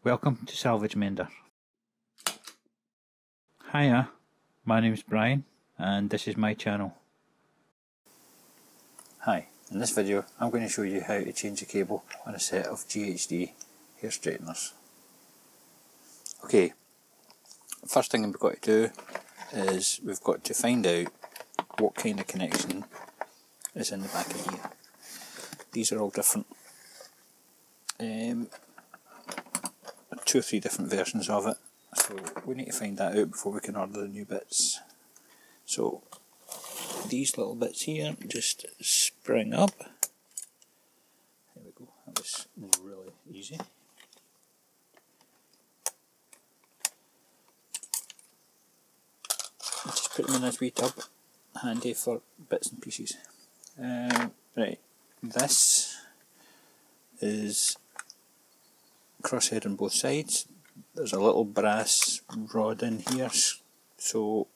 Welcome to Salvage Mender. Hiya, my name's Brian and this is my channel. Hi, in this video I'm going to show you how to change a cable on a set of GHD hair straighteners. Okay, first thing we've got to do is we've got to find out what kind of connection is in the back of here. These are all different. 2 or 3 different versions of it, so we need to find that out before we can order the new bits. So these little bits here just spring up. There we go, that was really easy. Just put them in this wee tub, handy for bits and pieces. Right, this is crosshead on both sides. There's a little brass rod in here, so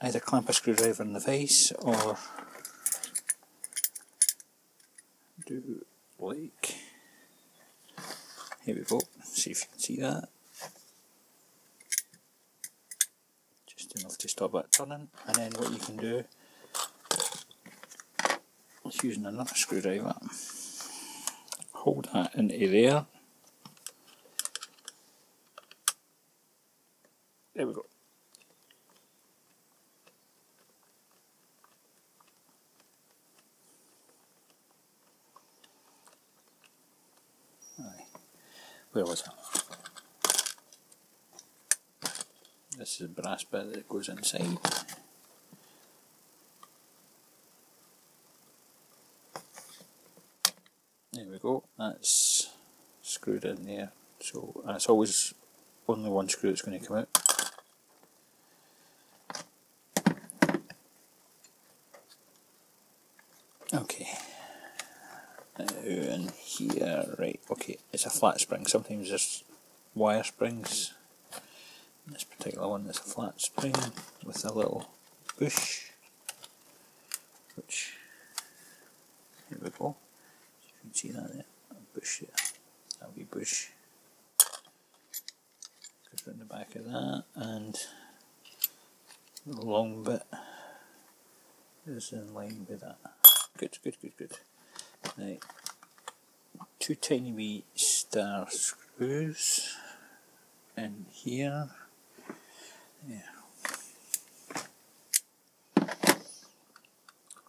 either clamp a screwdriver in the vise or do like, here we go, see if you can see that, just enough to stop that turning. And then what you can do is using another screwdriver, hold that into there. There we go. Aye. Where was that? This is the brass bit that goes inside. There we go, that's screwed in there, so it's always only one screw that's going to come out. Okay, now in here, right, okay, it's a flat spring. Sometimes there's wire springs. This particular one is a flat spring with a little bush, which, here we go. You can see that there, a bush there, that wee bush goes round the back of that, and the long bit is in line with that. Good. Right, 2 tiny wee star screws in here. Yeah.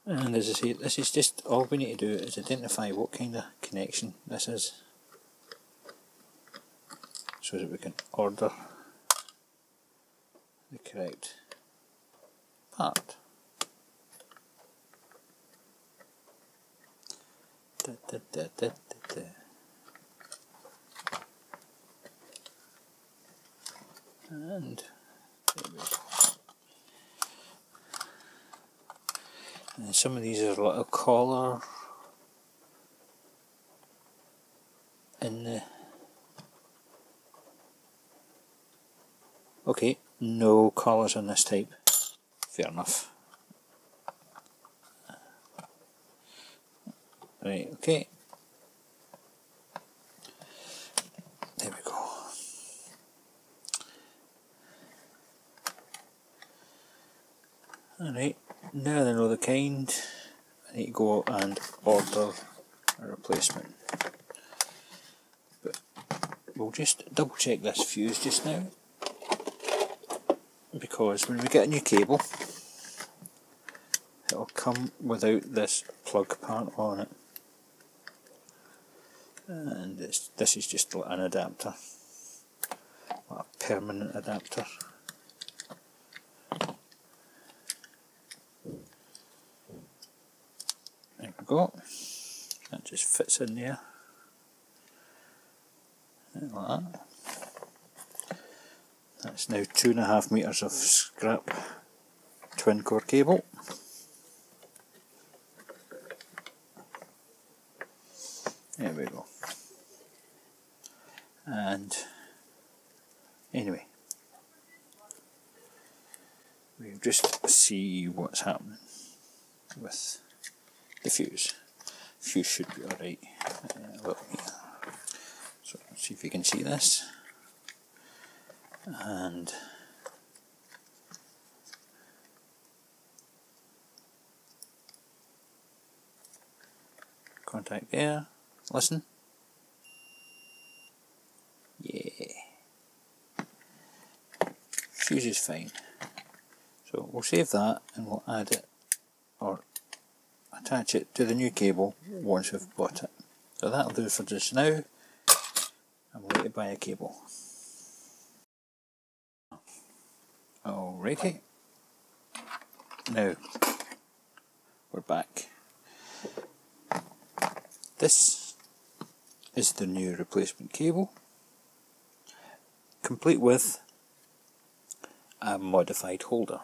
And as I say, this is just all we need to do is identify what kind of connection this is, so that we can order the correct part. And there we go. And some of these are a little collar in the... Okay, no collars on this type. Fair enough. Right, okay. There we go. Alright, now that I know the kind, I need to go and order a replacement. But we'll just double check this fuse just now, because when we get a new cable, it'll come without this plug part on it. And this is just an adapter, a permanent adapter. There we go, that just fits in there, like that. That's now 2.5 metres of scrap twin core cable. There we go. And anyway, we'll just see what's happening with the fuse. Fuse should be alright. if you can see this, and contact there, listen, yeah, fuse is fine. So we'll save that and we'll add it or attach it to the new cable once we've bought it. So that'll do for just now. I'm ready to buy a cable. Alrighty, now we're back. This is the new replacement cable, complete with a modified holder.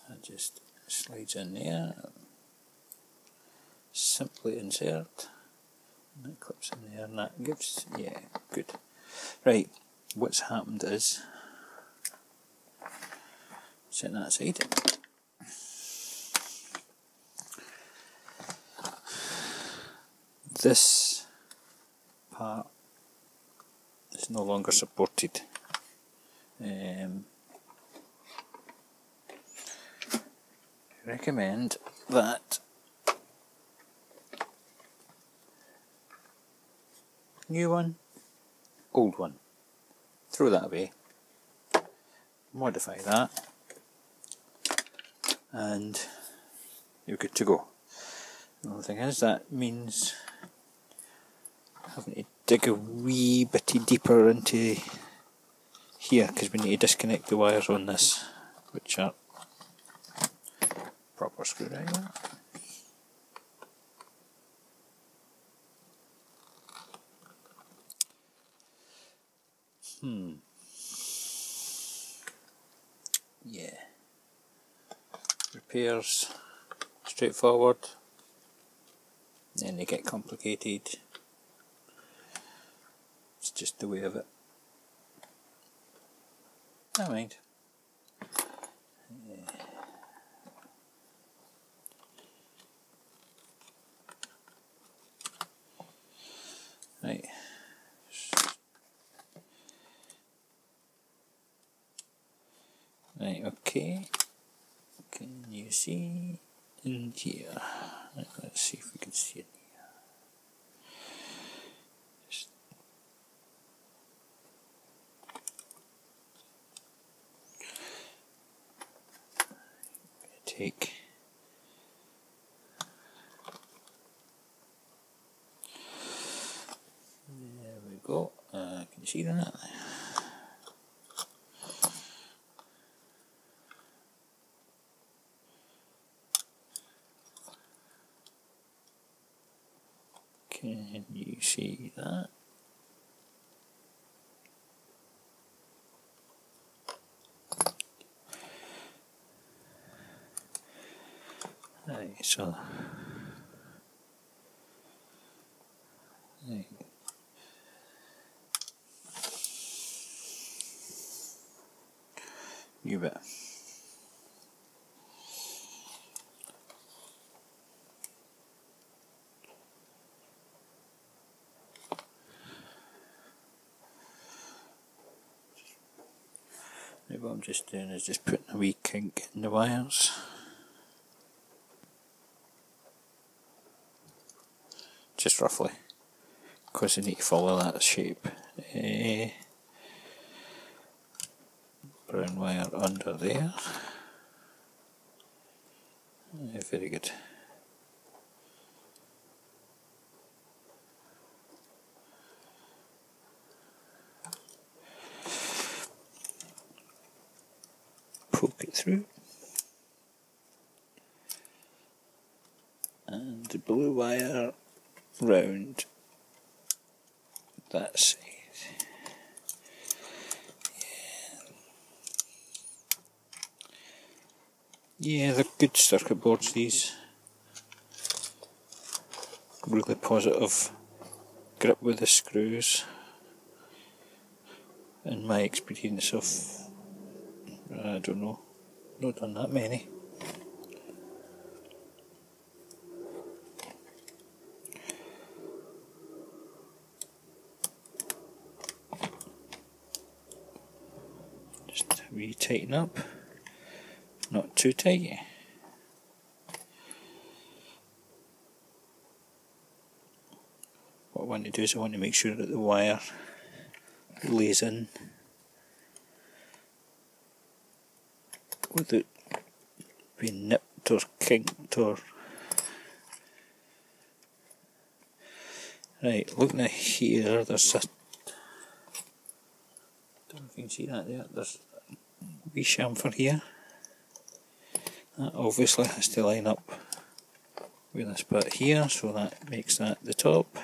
That just slides in there, simply insert, and that clips in there, and that gives, yeah, good. Right, what's happened is, set that aside. This part is no longer supported. Recommend that new one, old one, throw that away, modify that, and you're good to go. The only thing is, that means having to dig a wee bitty deeper into here, because we need to disconnect the wires on this, which are proper screwdriver. Yeah. Repairs, straightforward. Then they get complicated. It's just the way of it. Never mind. Right. Right, okay. Can you see in here? Right, let's see if we can see it here. Just take there we go. Can you see that? Can you see that? Right, so right. New bit. What I'm just doing is just putting a wee kink in the wires. Just roughly, because I need to follow that shape. Brown wire under there. Very good. Poke it through, and the blue wire round that side. Yeah, they're good circuit boards, these. Really positive grip with the screws, in my experience of, I don't know, not done that many. tighten up, not too tight. What I want to do is I want to make sure that the wire lays in without being nipped or kinked or... Right, looking at here, there's a... don't know if you can see that there, there's a wee chamfer here. That obviously has to line up with this bit here, so that makes that the top.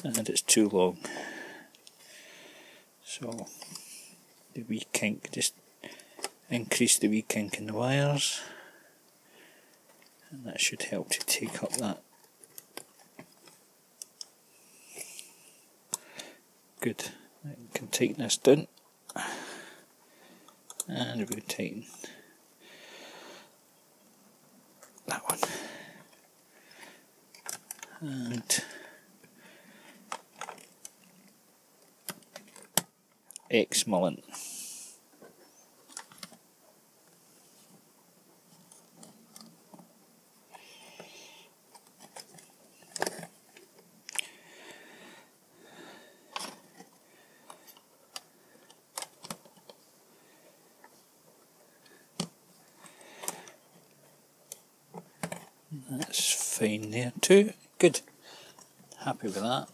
And it's too long. So the wee kink, just increase the wee kink in the wires, and that should help to take up that. Good. I can tighten this down, and we can tighten that one, and excellent. That's fine there too. Good. Happy with that.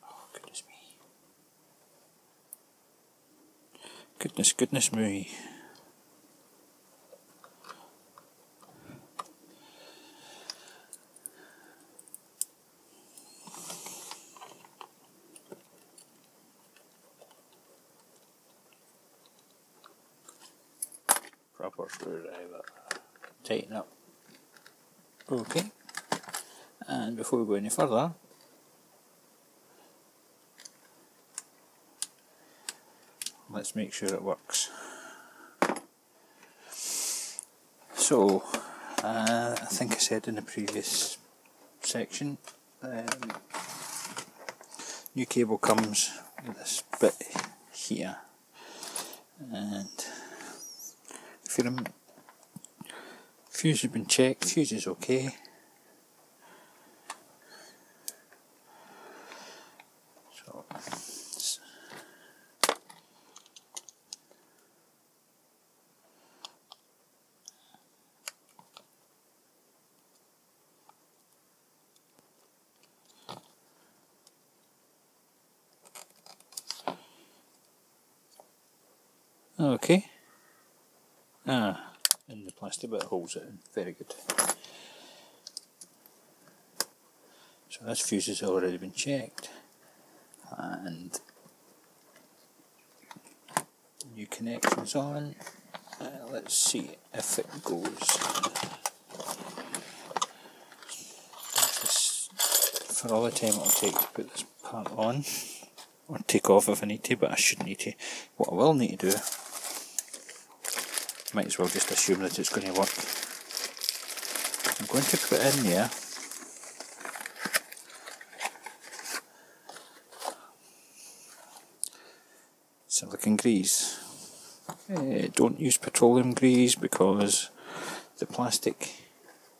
Oh, goodness me. Goodness me. Proper screwdriver. Tighten up. Okay. And before we go any further, let's make sure it works. So, I think I said in the previous section, new cable comes with this bit here, and if your fuse has been checked, fuse is okay. So okay. And the plastic bit holds it in. Very good. So this fuse has already been checked, and new connections on. Let's see if it goes. This, for all the time it'll take to put this part on, or take off if I need to, but I shouldn't need to. What I will need to do, might as well just assume that it's going to work. I'm going to put in there silicone grease. Don't use petroleum grease because the plastic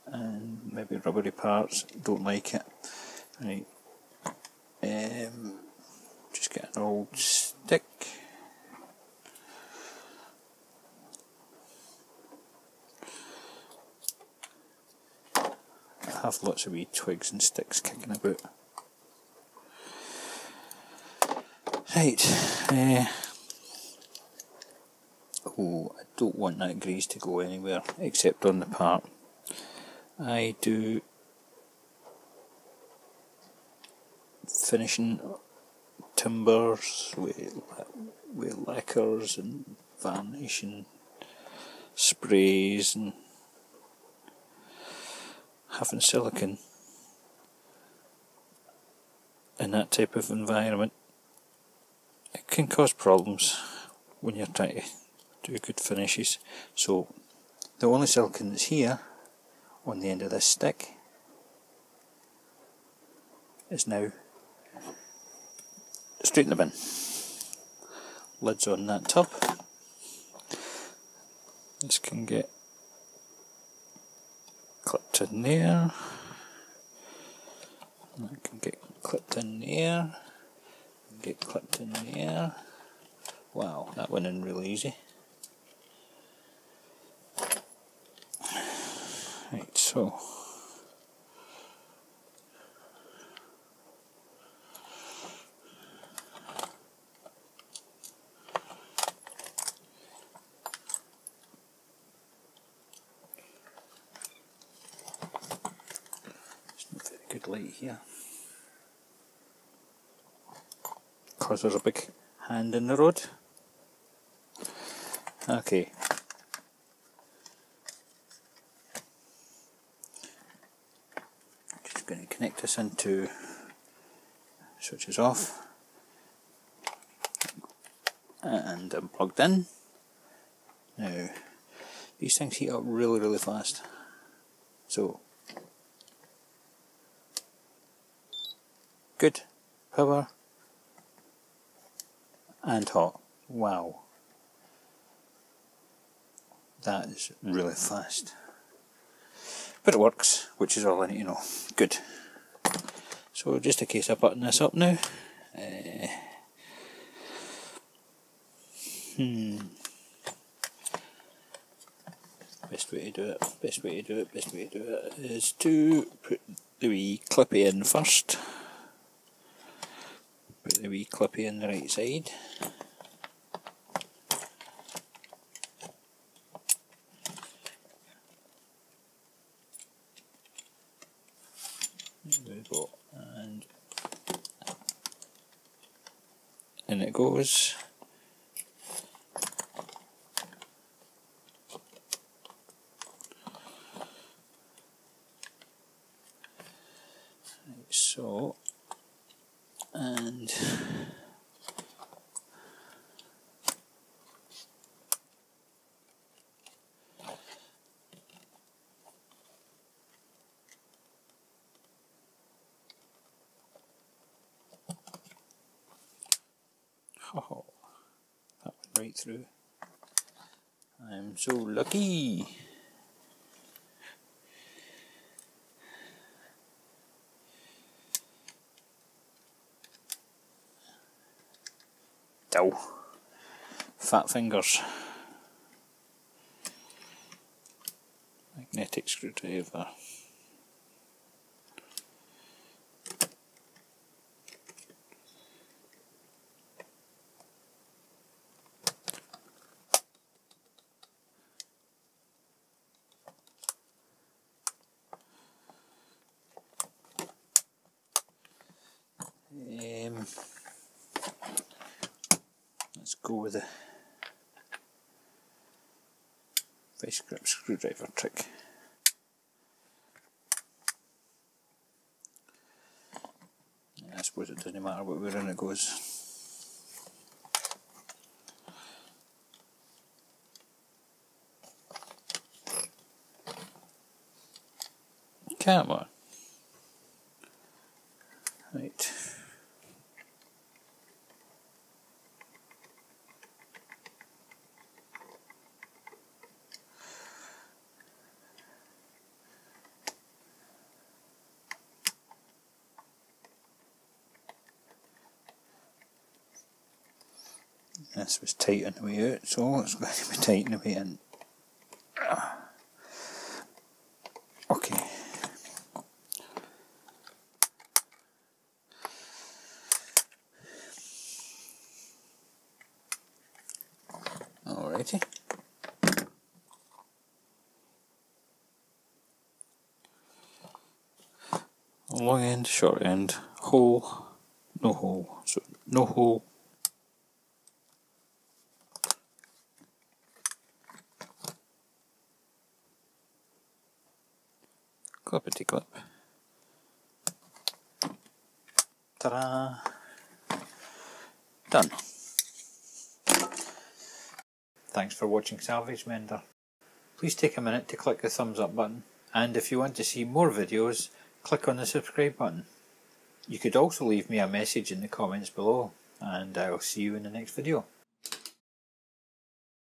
and maybe rubbery parts don't like it. Right. Just get an old stick. I have lots of wee twigs and sticks kicking about. Right. Oh, I don't want that grease to go anywhere except on the part. I do finishing timbers with lacquers and varnish and sprays, and having silicone in that type of environment, it can cause problems when you're trying to do good finishes. So the only silicone that's here on the end of this stick is now straight in the bin. Lid's on that tub. This can get clipped in there. That can get clipped in there. Get clipped in there. Wow, that went in really easy. Right, so it's not very good light here because there's a big hand in the road. Okay. Just going to connect this into switches off and I'm plugged in. Now these things heat up really fast, so good power and hot. Wow, that is really fast, but it works, which is all I need to know. Good. So just in case I button this up now, best way to do it is to put the wee clippy in first. Put the wee clippy in the right side. There we go, and in it goes. Like so, and oh, that went right through. I'm so lucky. Ow. Fat fingers. Magnetic screwdriver. Let's go with the vice grip screwdriver trick. I suppose it doesn't matter what way in it goes. Come on. Right. This was tight on the way out, so it's going to be tight on the way in. Okay. Alrighty. Long end, short end, hole, no hole. So no hole. Clippity clip. Ta-da! Done. Thanks for watching Salvage Mender. Please take a minute to click the thumbs up button, and if you want to see more videos, click on the subscribe button. You could also leave me a message in the comments below, and I'll see you in the next video.